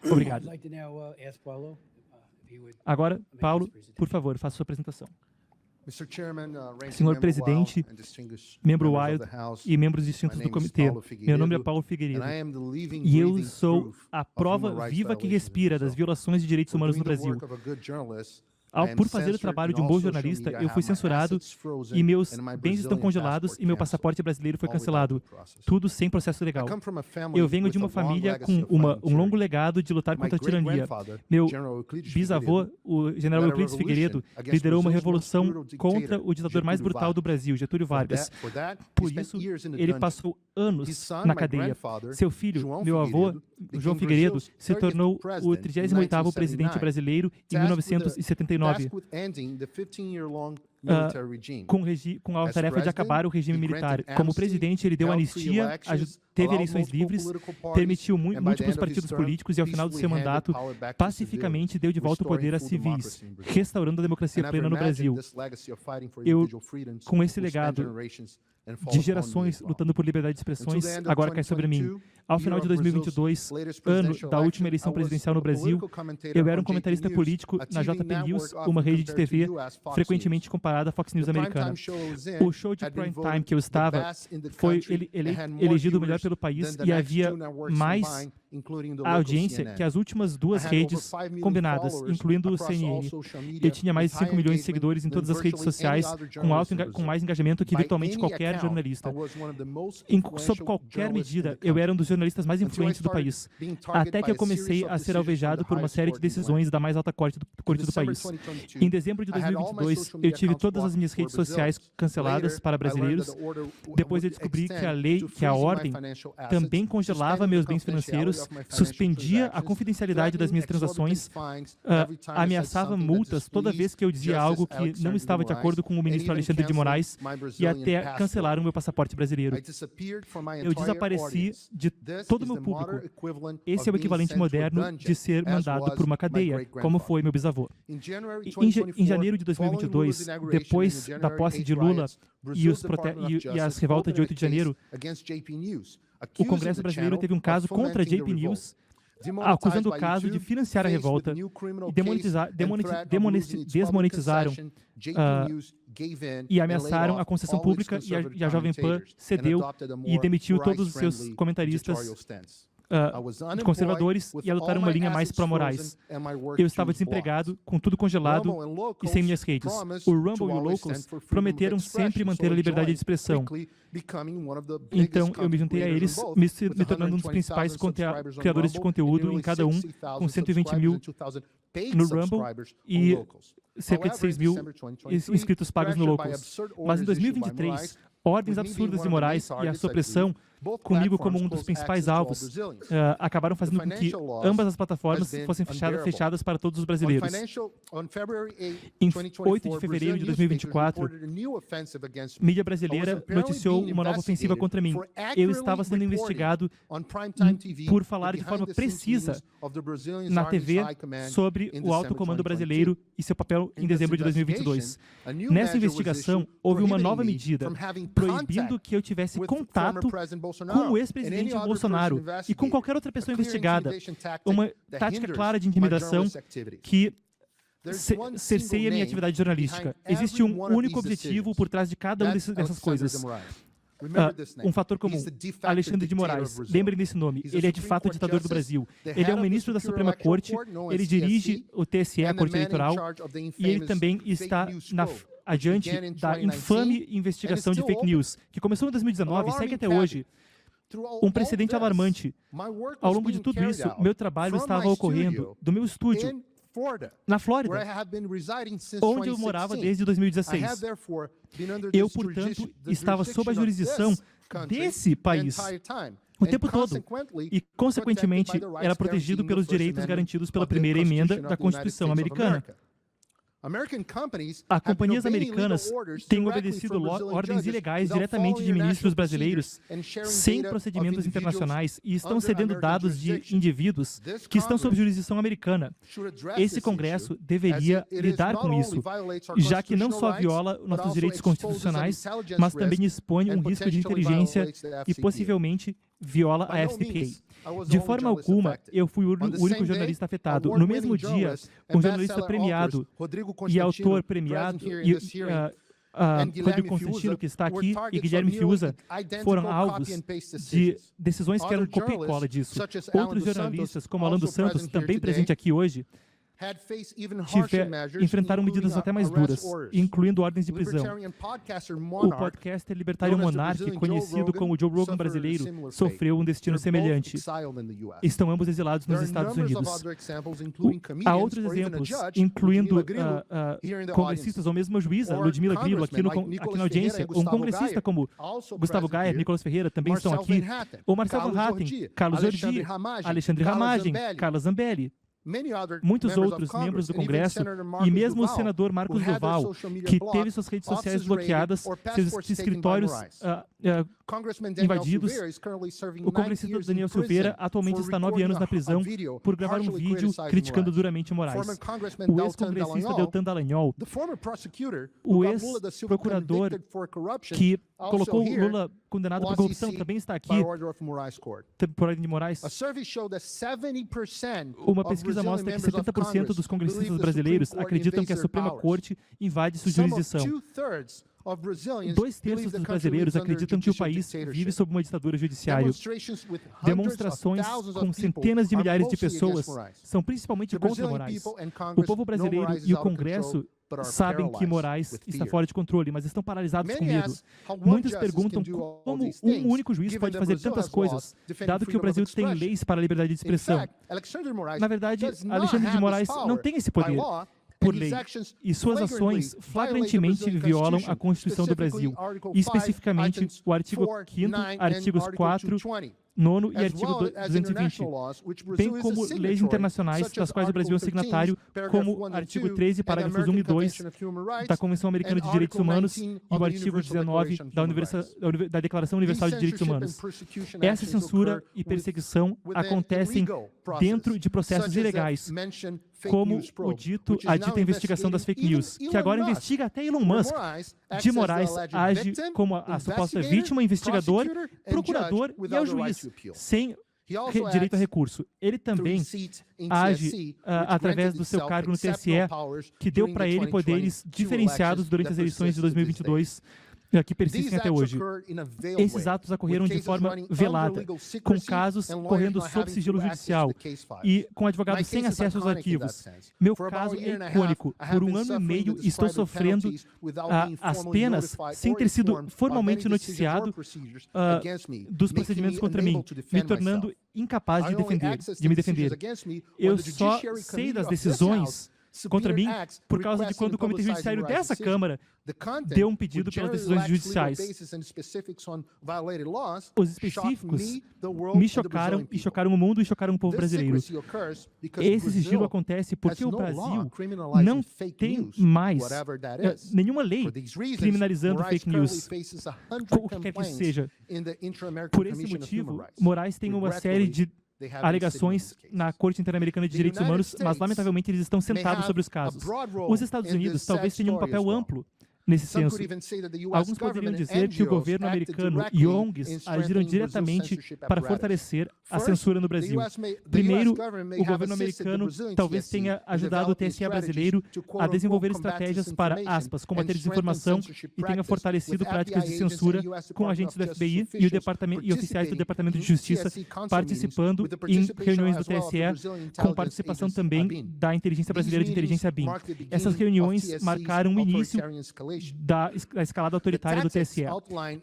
Obrigado. Agora, Paulo, por favor, faça sua apresentação. Senhor Presidente, membro Wild e membros distintos do comitê, meu nome é Paulo Figueiredo e eu sou a prova viva que respira das violações de direitos humanos no Brasil. Por fazer o trabalho de um bom jornalista, eu fui censurado e meus bens estão congelados e meu passaporte brasileiro foi cancelado. Tudo sem processo legal. Eu venho de uma família com um longo legado de lutar contra a tirania. Meu bisavô, o general Euclides Figueiredo, liderou uma revolução contra o ditador mais brutal do Brasil, Getúlio Vargas. Por isso, ele passou anos na cadeia. Seu filho, meu avô, João Figueiredo, se tornou o 38º presidente brasileiro em 1979. Com a tarefa de acabar o regime militar. Como presidente, ele deu anistia, teve eleições livres, permitiu múltiplos partidos políticos e, ao final do seu mandato, pacificamente deu de volta o poder a civis, restaurando a democracia plena no Brasil. Com esse legado de gerações lutando por liberdade de expressões, agora cai sobre mim. Ao final de 2022, ano da última eleição presidencial no Brasil, eu era um comentarista político na JP News, uma rede de TV frequentemente comparada à Fox News americana. O show de prime time que eu estava foi elegido o melhor pelo país e havia mais audiência que as últimas duas redes combinadas, incluindo o CNN. Eu tinha mais de 5 milhões de seguidores em todas as redes sociais, com mais engajamento que virtualmente qualquer jornalista. Sob qualquer medida, eu era um dos jornalistas mais influentes do país, até que eu comecei a ser alvejado por uma série de decisões da mais alta corte do país. Em dezembro de 2022, eu tive todas as minhas redes sociais canceladas para brasileiros. Depois eu descobri que a ordem também congelava meus bens financeiros, suspendia a confidencialidade das minhas transações, ameaçava multas toda vez que eu dizia algo que não estava de acordo com o ministro Alexandre de Moraes e até cancelaram meu passaporte brasileiro. Eu desapareci de todo o meu público. Esse é o equivalente moderno de ser mandado por uma cadeia, como foi meu bisavô. Em janeiro de 2022, depois da posse de Lula e as revoltas de 8 de janeiro, o Congresso brasileiro teve um caso contra a JP News, acusando o caso de financiar a revolta e desmonetizaram e ameaçaram a concessão pública e a Jovem Pan cedeu e demitiu todos os seus comentaristas conservadores e adotaram uma linha mais pró-morais. Eu estava desempregado, com tudo congelado e sem minhas redes. O Rumble e o Locals prometeram sempre manter a liberdade de expressão. Então, eu me juntei a eles, me tornando um dos principais criadores de conteúdo em cada um, com 120 mil no Rumble e cerca de 6 mil inscritos pagos no Locals. Mas em 2023, ordens absurdas e morais e a supressão, comigo como um dos principais alvos, acabaram fazendo com que ambas as plataformas fossem fechadas para todos os brasileiros. Em 8 de fevereiro de 2024, mídia brasileira noticiou uma nova ofensiva contra mim. Eu estava sendo investigado por falar de forma precisa na TV sobre o alto comando brasileiro e seu papel em dezembro de 2022. Nessa investigação, houve uma nova medida proibindo que eu tivesse contato com o ex-presidente Bolsonaro e com qualquer outra pessoa investigada. Uma tática clara de intimidação que cerceia minha atividade jornalística. Existe um único objetivo por trás de cada uma dessas coisas. Um fator comum, Alexandre de Moraes. Lembrem desse nome. Ele é de fato o ditador do Brasil. Ele é um ministro da Suprema Corte, ele dirige o TSE, a Corte Eleitoral, e ele também está adiante da infame investigação de fake news, que começou em 2019 e segue até hoje. Um precedente alarmante. Ao longo de tudo isso, meu trabalho estava ocorrendo do meu estúdio, na Flórida, onde eu morava desde 2016. Eu, portanto, estava sob a jurisdição desse país o tempo todo e, consequentemente, era protegido pelos direitos garantidos pela primeira emenda da Constituição americana. As companhias americanas têm obedecido ordens ilegais diretamente de ministros brasileiros sem procedimentos internacionais e estão cedendo dados de indivíduos que estão sob jurisdição americana. Esse Congresso deveria lidar com isso, já que não só viola nossos direitos constitucionais, mas também expõe um risco de inteligência e possivelmente viola a FCPA. De forma alguma, eu fui o único jornalista afetado. No mesmo dia, um jornalista premiado e autor premiado, Rodrigo Constantino, que está aqui, e Guilherme Fiuza foram alvos de decisões que eram copia e cola disso. Outros jornalistas, como Alan dos Santos, também presente aqui hoje, enfrentaram medidas até mais duras, incluindo ordens de prisão. O podcaster libertário Monark, conhecido como Joe Rogan brasileiro, sofreu um destino semelhante. Estão ambos exilados nos Estados Unidos. Há outros exemplos, incluindo congressistas ou mesmo a juíza Ludmila Grillo, aqui na audiência, um congressista como Gustavo Gayer, Nicolas Ferreira, também estão aqui, ou Marcel Van Hatten, Carlos Ordi, Alexandre Ramagem, Carla Zambelli, muitos outros membros do Congresso e mesmo o senador Marcos Duval, que teve suas redes sociais bloqueadas, seus escritórios invadidos. O congressista Daniel Silveira atualmente está 9 anos na prisão por gravar um vídeo criticando duramente Moraes. O ex-congressista Deltan Dallagnol, o ex-procurador que colocou Lula condenado por corrupção, também está aqui por ordem de Moraes. Uma pesquisa mostra que 70% dos congressistas brasileiros acreditam que a Suprema Corte invade sua jurisdição. 2/3 dos brasileiros acreditam que o país vive sob uma ditadura judiciária. Demonstrações com centenas de milhares de pessoas são principalmente contra Moraes. O povo brasileiro e o Congresso sabem que Moraes está fora de controle, mas estão paralisados com medo. Muitos perguntam como um único juiz pode fazer tantas coisas, dado que o Brasil tem leis para a liberdade de expressão. Na verdade, Alexandre de Moraes não tem esse poder por lei, e suas ações flagrantemente violam a Constituição do Brasil, e especificamente o artigo 5º, artigos 4, 9º e artigo 220, bem como leis internacionais das quais o Brasil é signatário, como o artigo 13, parágrafos 1 e 2 da Convenção Americana de Direitos Humanos e o artigo 19 da Declaração Universal de Direitos Humanos. Essa censura e perseguição acontecem dentro de processos ilegais, como a dita investigação das fake news, que agora investiga até Elon Musk. De Moraes age como a suposta vítima, investigador, procurador e é o juiz, sem direito a recurso. Ele também age através do seu cargo no TSE, que deu para ele poderes diferenciados durante as eleições de 2022, que persistem até hoje. Esses atos ocorreram de forma velada, com casos correndo sob sigilo judicial e com advogados sem acesso aos arquivos. Meu caso é icônico. Por 1 ano e meio estou sofrendo as penas sem ter sido formalmente noticiado dos procedimentos contra mim, me tornando incapaz de me defender. Eu só sei das decisões contra mim por causa de quando o Comitê Judiciário dessa Câmara deu um pedido pelas decisões judiciais. Os específicos me chocaram e chocaram o mundo e chocaram o povo brasileiro. Esse sigilo acontece porque o Brasil não tem mais nenhuma lei criminalizando fake news, o que quer que seja. Por esse motivo, Moraes tem uma série de alegações na Corte Interamericana de Direitos Humanos, mas lamentavelmente eles estão sentados sobre os casos. Os Estados Unidos talvez tenham um papel amplo nesse senso. Alguns poderiam dizer que o governo americano e ONGs agiram diretamente para fortalecer a censura no Brasil. Primeiro, o governo americano talvez tenha ajudado o TSE brasileiro a desenvolver estratégias para, aspas, combater desinformação e tenha fortalecido práticas de censura com agentes do FBI e oficiais do Departamento de Justiça participando em reuniões do TSE, com participação também da Inteligência Brasileira de Inteligência BIM. Essas reuniões marcaram o início da escalada autoritária do TSE.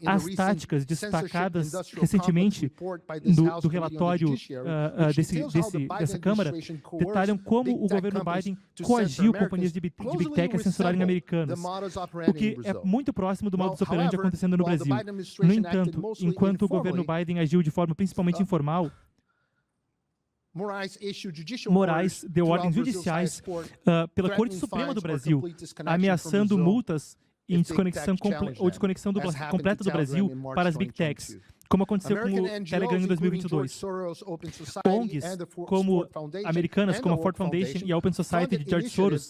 As táticas destacadas recentemente do relatório dessa Câmara detalham como o governo Biden coagiu companhias de Big Tech a censurarem americanas, o que é muito próximo do modus operandi acontecendo no Brasil. No entanto, enquanto o governo Biden agiu de forma principalmente informal, Moraes deu ordens judiciais pela Corte Suprema do Brasil, ameaçando multas em desconexão completa do Brasil para as Big Techs, como aconteceu com o Telegram em 2022. ONGs como americanas, como a Ford Foundation e a Open Society de George Soros,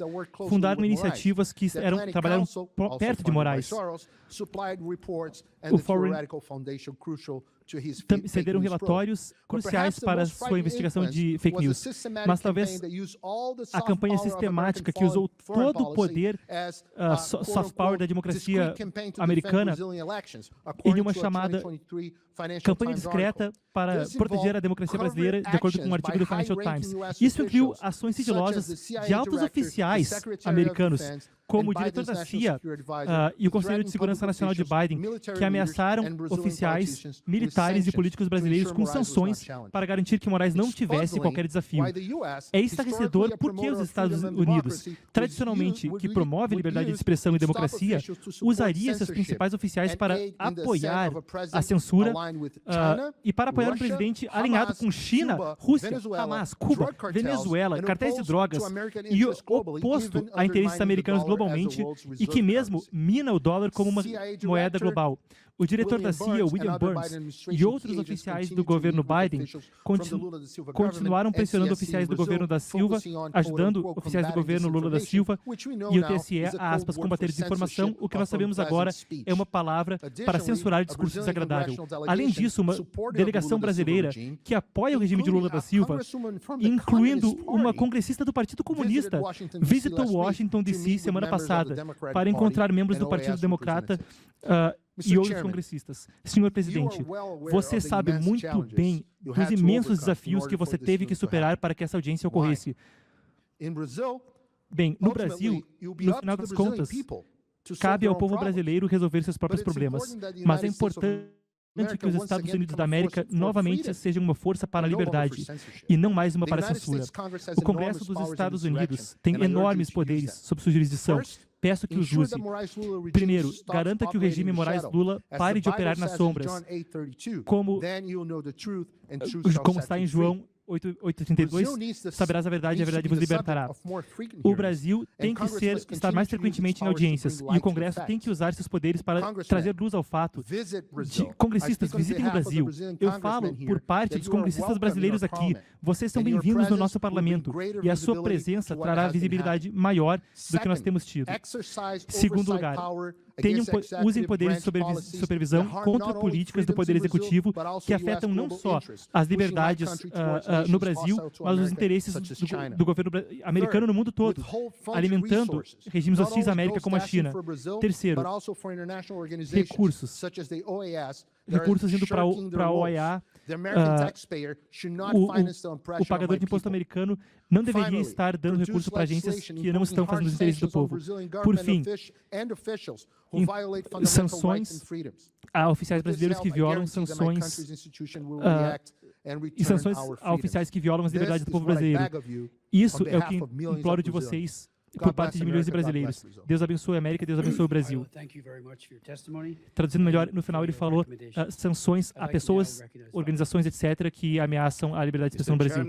fundaram iniciativas que trabalharam perto de Moraes. O Foreign cederam relatórios cruciais para sua investigação de fake news. Mas talvez a campanha sistemática que usou todo o poder soft power da democracia americana em uma chamada campanha discreta para proteger a democracia brasileira, de acordo com um artigo do Financial Times. Isso incluiu ações sigilosas de altos oficiais americanos, como o diretor da CIA e o Conselheiro de Segurança Nacional de Biden, que ameaçaram oficiais, militares e políticos brasileiros com sanções para garantir que Moraes não tivesse qualquer desafio. É estarrecedor porque os Estados Unidos, tradicionalmente, que promove liberdade de expressão e democracia, usaria seus principais oficiais para apoiar a censura e para apoiar um presidente alinhado com China, Rússia, Hamas, Cuba, Venezuela, cartéis de drogas e oposto a interesses americanos globalmente e que mesmo mina o dólar como uma moeda global. O diretor da CIA, William Burns, e outros oficiais do governo Biden continuaram pressionando oficiais do governo da Silva, ajudando oficiais do governo Lula da Silva e o TSE a, aspas, combater desinformação. O que nós sabemos agora é uma palavra para censurar discurso desagradável. Além disso, uma delegação brasileira que apoia o regime de Lula da Silva, incluindo uma congressista do Partido Comunista, visitou Washington, D.C. semana passada para encontrar membros do Partido Democrata e outros congressistas. Senhor presidente, você sabe muito bem dos imensos desafios que você teve que superar para que essa audiência ocorresse. Bem, no Brasil, no final das contas, cabe ao povo brasileiro resolver seus próprios problemas, mas é importante que os Estados Unidos da América novamente sejam uma força para a liberdade e não mais uma para a censura. O Congresso dos Estados Unidos tem enormes poderes sob sua jurisdição. Peço que os use. Primeiro, garanta que o regime Moraes-Lula pare de operar nas sombras, como está em João 8:32, saberás a verdade e a verdade vos libertará. O Brasil tem que estar mais frequentemente em audiências e o Congresso tem que usar seus poderes para trazer luz ao fato de congressistas visitem o Brasil. Eu falo por parte dos congressistas brasileiros aqui. Vocês são bem-vindos no nosso parlamento e a sua presença trará visibilidade maior do que nós temos tido. Segundo lugar, usem poderes de supervisão contra políticas do Poder Executivo que afetam não só as liberdades no Brasil, mas os interesses do governo americano no mundo todo, alimentando regimes hostis à América como a China. Terceiro, recursos indo para a OEA. O pagador de imposto americano não deveria estar dando recurso para agências que não estão fazendo os interesses do povo. Por fim, sanções a oficiais brasileiros que violam sanções a oficiais que violam as liberdades do povo brasileiro. Isso é o que imploro de vocês por parte de milhões de brasileiros. Deus abençoe a América, Deus abençoe o Brasil. Traduzindo melhor, no final ele falou sanções a pessoas, organizações, etc., que ameaçam a liberdade de expressão no Brasil.